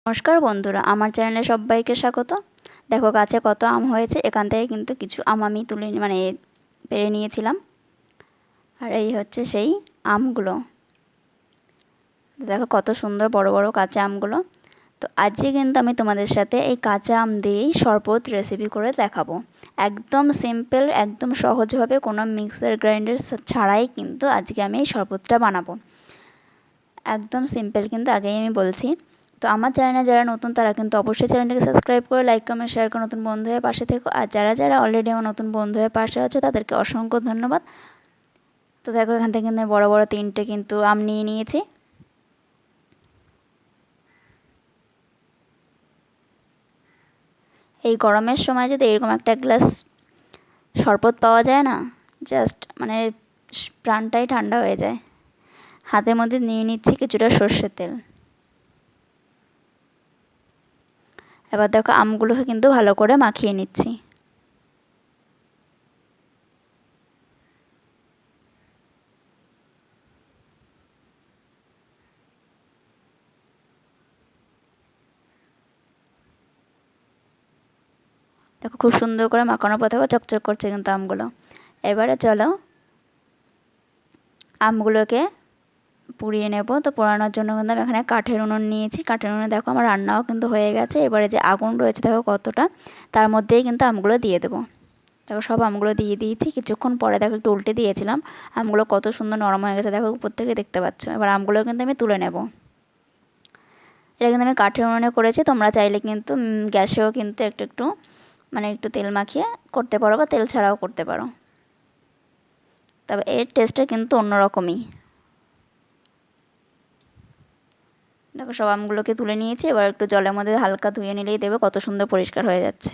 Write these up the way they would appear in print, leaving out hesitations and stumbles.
নমস্কার বন্ধুরা, আমার চ্যানেলে সবাইকে স্বাগত। দেখো গাছে কত আম হয়েছে। এখান থেকে কিন্তু কিছু আম আমি তুলে পেড়ে নিয়েছিলাম। আর এই হচ্ছে সেই আমগুলো। দেখো কত সুন্দর বড় বড় কাঁচা আমগুলো। তো আজকে কিন্তু আমি তোমাদের সাথে এই কাঁচা আম দিয়েই শরবত রেসিপি করে দেখাবো। একদম সিম্পল, একদম সহজভাবে, কোনো মিক্সার গ্রাইন্ডার ছাড়াই কিন্তু আজকে আমি এই শরবতটা বানাবো। একদম সিম্পল, কিন্তু আগেই আমি বলছি। তো আমার চ্যানেলে যারা নতুন তারা কিন্তু অবশ্যই চ্যানেলটাকে সাবস্ক্রাইব করে লাইক কমেন্ট শেয়ার করে নতুন বন্ধু হয়ে পাশে থেকো। আর যারা অলরেডি আমার নতুন বন্ধু হয়ে পাশে আছে তাদেরকে অসংখ্য ধন্যবাদ। তো দেখো এখান থেকে কিন্তু বড় বড় 3টে কিন্তু আম নিয়ে নিয়েছি। এই গরমের সময় যদি এরকম একটা গ্লাস শরবত পাওয়া যায় না, জাস্ট প্রাণটাই ঠান্ডা হয়ে যায়। হাতের মধ্যে নিয়ে নিচ্ছি কিছুটা সর্ষের তেল। এবার দেখো আমগুলোকে কিন্তু ভালো করে মাখিয়ে নিচ্ছি। দেখো খুব সুন্দর করে মাখানোর পর দেখো চকচক করছে কিন্তু আমগুলো। এবারে চলো আমগুলোকে পুড়িয়ে নেব। তো পোড়ানোর জন্য কিন্তু আমি এখানে কাঠের উনুন নিয়েছি। কাঠের উনুনে দেখো আমার রান্নাও কিন্তু হয়ে গেছে। এবারে যে আগুন রয়েছে দেখো কতটা, তার মধ্যেই কিন্তু আমগুলো দিয়ে দেবো। দেখো সব আমগুলো দিয়ে দিয়েছি। কিছুক্ষণ পরে দেখো একটু উল্টে দিয়েছিলাম, আমগুলো কত সুন্দর নরম হয়ে গেছে দেখো উপর থেকে দেখতে পাচ্ছ। এবার আমগুলো কিন্তু আমি তুলে নেব। এটা কিন্তু আমি কাঠের উনুনে করেছি। তোমরা চাইলে কিন্তু গ্যাসেও কিন্তু একটু একটু তেল মাখিয়ে করতে পারো বা তেল ছাড়াও করতে পারো। তবে এর টেস্টটা কিন্তু অন্যরকমই। দেখো সব আমগুলোকে তুলে নিয়েছি। এবার একটু জলের মধ্যে হালকা ধুয়ে নিলেই দেবে, কত সুন্দর পরিষ্কার হয়ে যাচ্ছে।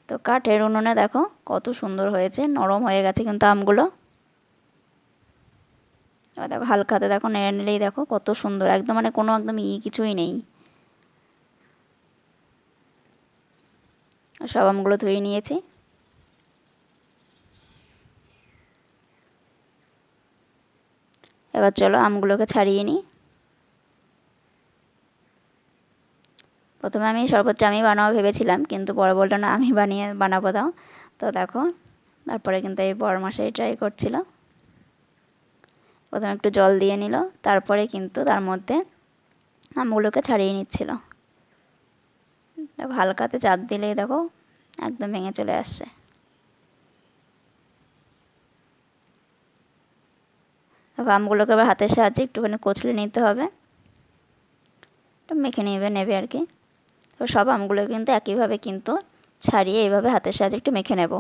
তো কাঠের উনুনে দেখো কত সুন্দর হয়েছে, নরম হয়ে গেছে কিন্তু আমগুলো। এবার দেখো হালকাতে দেখো নেড়ে নিলেই দেখো কত সুন্দর, একদম কোনো একদম কিছুই নেই। সব আমগুলো ধুয়ে নিয়েছি। এবার চলো আমগুলোকে ছাড়িয়ে নিই। প্রথমে আমি শরবতটা আমি বানাবো ভেবেছিলাম, কিন্তু পরে বললো না আমি বানাবো দাও। তো দেখো তারপরে কিন্তু এই বড়মশাই ট্রাই করছিল। প্রথমে একটু জল দিয়ে নিল, তারপরে কিন্তু তার মধ্যে আমগুলোকে ছাড়িয়ে নিচ্ছিল। দেখো হালকাতে চাপ দিলেই দেখো একদম ভেঙে চলে আসছে। দেখো আমগুলোকে এবার হাতের সাহায্যে একটুখানি কচলে নিতে হবে, একটু মেখে নেবে আর কি। তো সব আমগুলো কিন্তু একইভাবে কিন্তু ছাড়িয়ে এইভাবে হাতের সাহায্যে একটু মেখে নেব।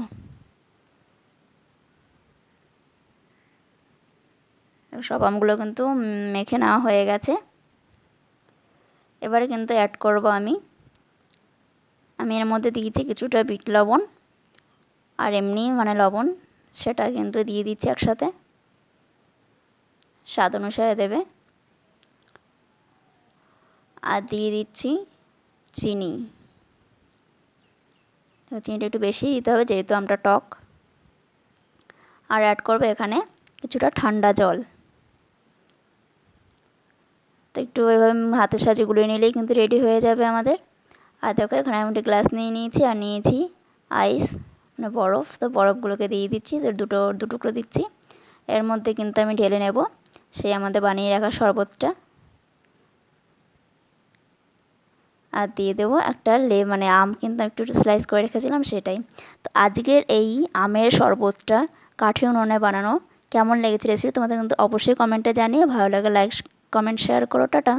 সব আমগুলো কিন্তু মেখে নেওয়া হয়ে গেছে। এবারে কিন্তু অ্যাড করব আমি এর মধ্যে দিয়েছি কিছুটা বিট লবণ আর এমনি লবণ, সেটা কিন্তু দিয়ে দিচ্ছি একসাথে, স্বাদ অনুসারে দেবে। আর দিয়ে দিচ্ছি চিনি। তো চিনিটা একটু বেশি দিতে হবে যেহেতু আমটা টক। আর অ্যাড করবো এখানে কিছুটা ঠান্ডা জল। তো একটু এভাবে হাতের সাহায্যে গুলিয়ে নিলেই কিন্তু রেডি হয়ে যাবে আমাদের। আর দেখো এখানে আমি একটা গ্লাস নিয়ে নিয়েছি আর নিয়েছি আইস বরফ। তো বরফগুলোকে দিয়ে দিচ্ছি, দু টুকরো দিচ্ছি। এর মধ্যে কিন্তু আমি ঢেলে নেব সেই আমাদের বানিয়ে রাখা শরবতটা। আর দিয়ে দেবো একটা আম কিন্তু একটু স্লাইস করে রেখেছিলাম সেটাই। তো আজকের এই আমের শরবতটা কাঠের উনুনে বানানো কেমন লেগেছে রেসিপি তোমাদের কিন্তু অবশ্যই কমেন্টে জানিয়ে, ভালো লাগে লাইক কমেন্ট শেয়ার করো। টাটা।